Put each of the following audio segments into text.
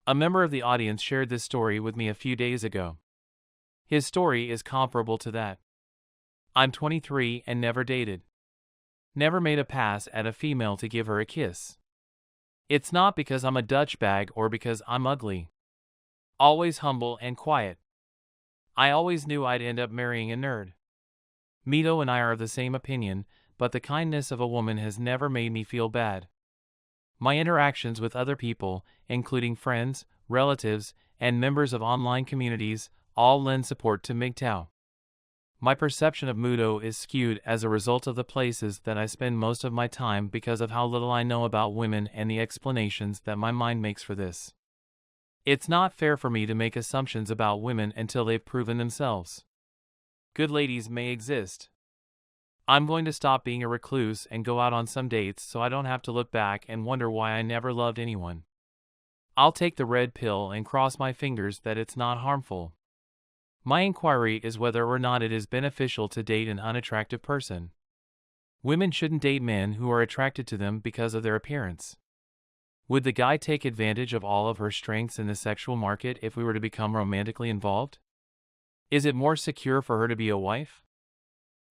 A member of the audience shared this story with me a few days ago. His story is comparable to that. I'm 23 and never dated. Never made a pass at a female to give her a kiss. It's not because I'm a Dutch bag or because I'm ugly. Always humble and quiet. I always knew I'd end up marrying a nerd. mgtow and I are of the same opinion, but the kindness of a woman has never made me feel bad. My interactions with other people, including friends, relatives, and members of online communities, all lend support to mgtow. My perception of mgtow is skewed as a result of the places that I spend most of my time because of how little I know about women and the explanations that my mind makes for this. It's not fair for me to make assumptions about women until they've proven themselves. Good ladies may exist. I'm going to stop being a recluse and go out on some dates so I don't have to look back and wonder why I never loved anyone. I'll take the red pill and cross my fingers that it's not harmful. My inquiry is whether or not it is beneficial to date an unattractive person. Women shouldn't date men who are attracted to them because of their appearance. Would the guy take advantage of all of her strengths in the sexual market if we were to become romantically involved? Is it more secure for her to be a wife?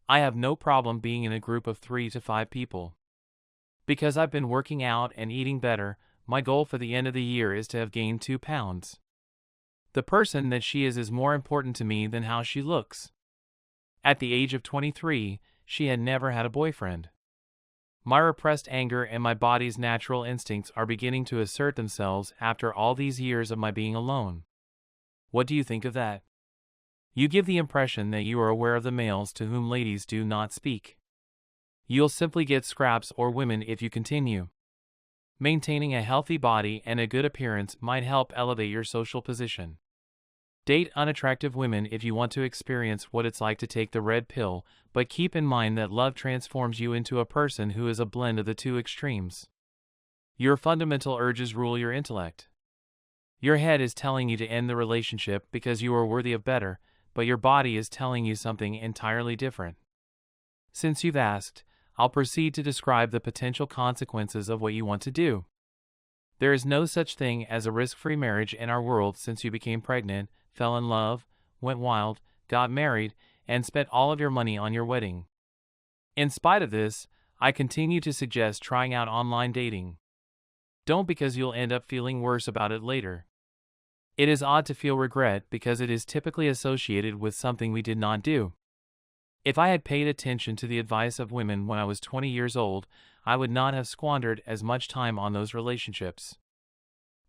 I have no problem being in a group of 3 to 5 people. Because I've been working out and eating better, my goal for the end of the year is to have gained 2 pounds. The person that she is more important to me than how she looks. At the age of 23, she had never had a boyfriend. My repressed anger and my body's natural instincts are beginning to assert themselves after all these years of my being alone. What do you think of that? You give the impression that you are aware of the males to whom ladies do not speak. You'll simply get scraps or women if you continue. Maintaining a healthy body and a good appearance might help elevate your social position. Date unattractive women if you want to experience what it's like to take the red pill, but keep in mind that love transforms you into a person who is a blend of the two extremes. Your fundamental urges rule your intellect. Your head is telling you to end the relationship because you are worthy of better, but your body is telling you something entirely different. Since you've asked, I'll proceed to describe the potential consequences of what you want to do. There is no such thing as a risk-free marriage in our world since you became pregnant, fell in love, went wild, got married, and spent all of your money on your wedding. In spite of this, I continue to suggest trying out online dating. Don't, because you'll end up feeling worse about it later. It is odd to feel regret because it is typically associated with something we did not do. If I had paid attention to the advice of women when I was 20 years old, I would not have squandered as much time on those relationships.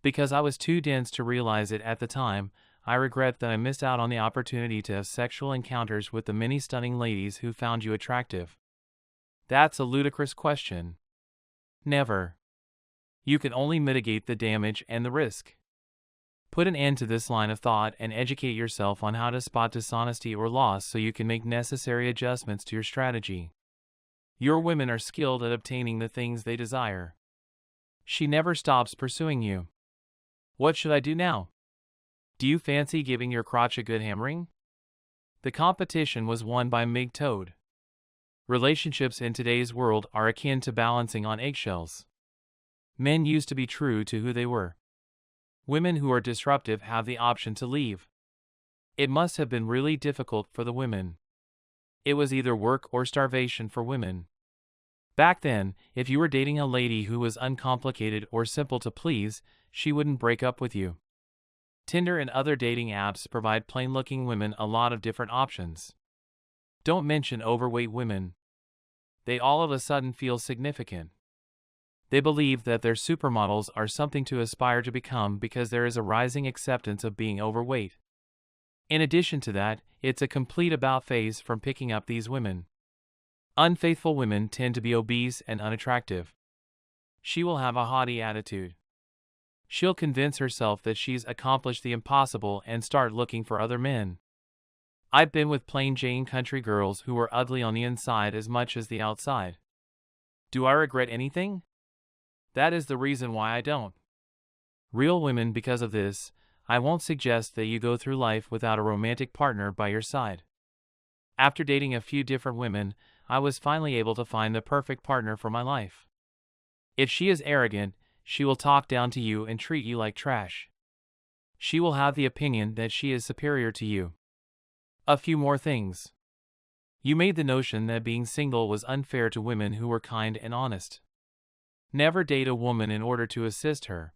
Because I was too dense to realize it at the time, I regret that I missed out on the opportunity to have sexual encounters with the many stunning ladies who found you attractive. That's a ludicrous question. Never. You can only mitigate the damage and the risk. Put an end to this line of thought and educate yourself on how to spot dishonesty or loss so you can make necessary adjustments to your strategy. Your women are skilled at obtaining the things they desire. She never stops pursuing you. What should I do now? Do you fancy giving your crotch a good hammering? The competition was won by mgtow. Relationships in today's world are akin to balancing on eggshells. Men used to be true to who they were. Women who are disruptive have the option to leave. It must have been really difficult for the women. It was either work or starvation for women. Back then, if you were dating a lady who was uncomplicated or simple to please, she wouldn't break up with you. Tinder and other dating apps provide plain-looking women a lot of different options. Don't mention overweight women. They all of a sudden feel significant. They believe that their supermodels are something to aspire to become because there is a rising acceptance of being overweight. In addition to that, it's a complete about-face from picking up these women. Unfaithful women tend to be obese and unattractive. She will have a haughty attitude. She'll convince herself that she's accomplished the impossible and start looking for other men. I've been with plain Jane country girls who were ugly on the inside as much as the outside. Do I regret anything? That is the reason why I don't. Real women, because of this, I won't suggest that you go through life without a romantic partner by your side. After dating a few different women, I was finally able to find the perfect partner for my life. If she is arrogant, she will talk down to you and treat you like trash. She will have the opinion that she is superior to you. A few more things. You made the notion that being single was unfair to women who were kind and honest. Never date a woman in order to assist her.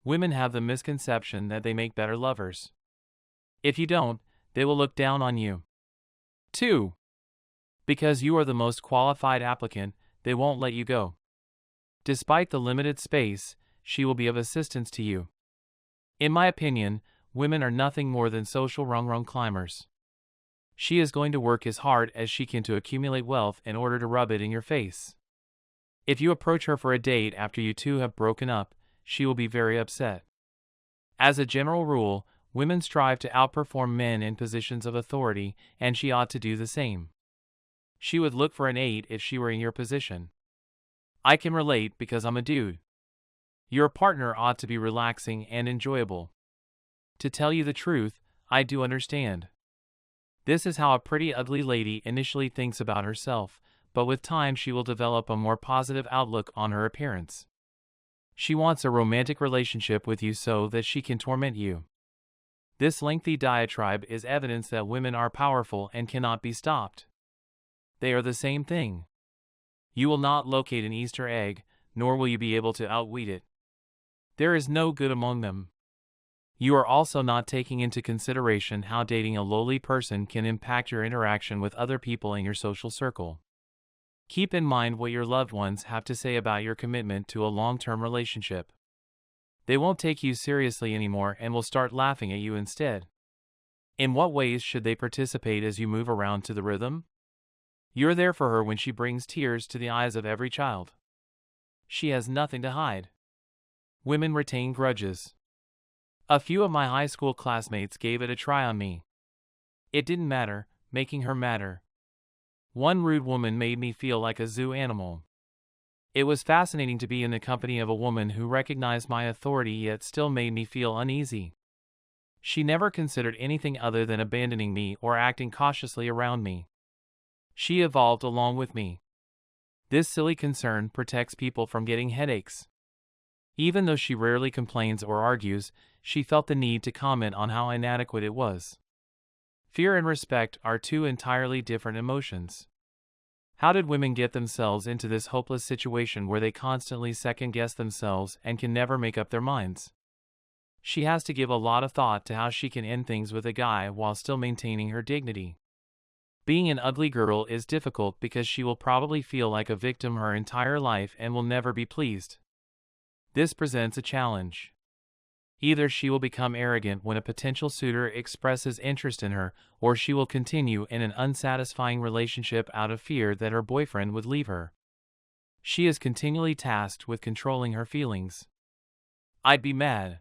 Women have the misconception that they make better lovers. If you don't, they will look down on you. 2. Because you are the most qualified applicant, they won't let you go. Despite the limited space, she will be of assistance to you. In my opinion, women are nothing more than social rung climbers. She is going to work as hard as she can to accumulate wealth in order to rub it in your face. If you approach her for a date after you two have broken up, she will be very upset. As a general rule, women strive to outperform men in positions of authority, and she ought to do the same. She would look for an 8 if she were in your position. I can relate because I'm a dude. Your partner ought to be relaxing and enjoyable. To tell you the truth, I do understand. This is how a pretty ugly lady initially thinks about herself, but with time she will develop a more positive outlook on her appearance. She wants a romantic relationship with you so that she can torment you. This lengthy diatribe is evidence that women are powerful and cannot be stopped. They are the same thing. You will not locate an Easter egg, nor will you be able to outwit it. There is no good among them. You are also not taking into consideration how dating a lowly person can impact your interaction with other people in your social circle. Keep in mind what your loved ones have to say about your commitment to a long-term relationship. They won't take you seriously anymore and will start laughing at you instead. In what ways should they participate as you move around to the rhythm? You're there for her when she brings tears to the eyes of every child. She has nothing to hide. Women retain grudges. A few of my high school classmates gave it a try on me. It didn't matter, making her matter. One rude woman made me feel like a zoo animal. It was fascinating to be in the company of a woman who recognized my authority yet still made me feel uneasy. She never considered anything other than abandoning me or acting cautiously around me. She evolved along with me. This silly concern protects people from getting headaches. Even though she rarely complains or argues, she felt the need to comment on how inadequate it was. Fear and respect are two entirely different emotions. How did women get themselves into this hopeless situation where they constantly second-guess themselves and can never make up their minds? She has to give a lot of thought to how she can end things with a guy while still maintaining her dignity. Being an ugly girl is difficult because she will probably feel like a victim her entire life and will never be pleased. This presents a challenge. Either she will become arrogant when a potential suitor expresses interest in her, or she will continue in an unsatisfying relationship out of fear that her boyfriend would leave her. She is continually tasked with controlling her feelings. I'd be mad.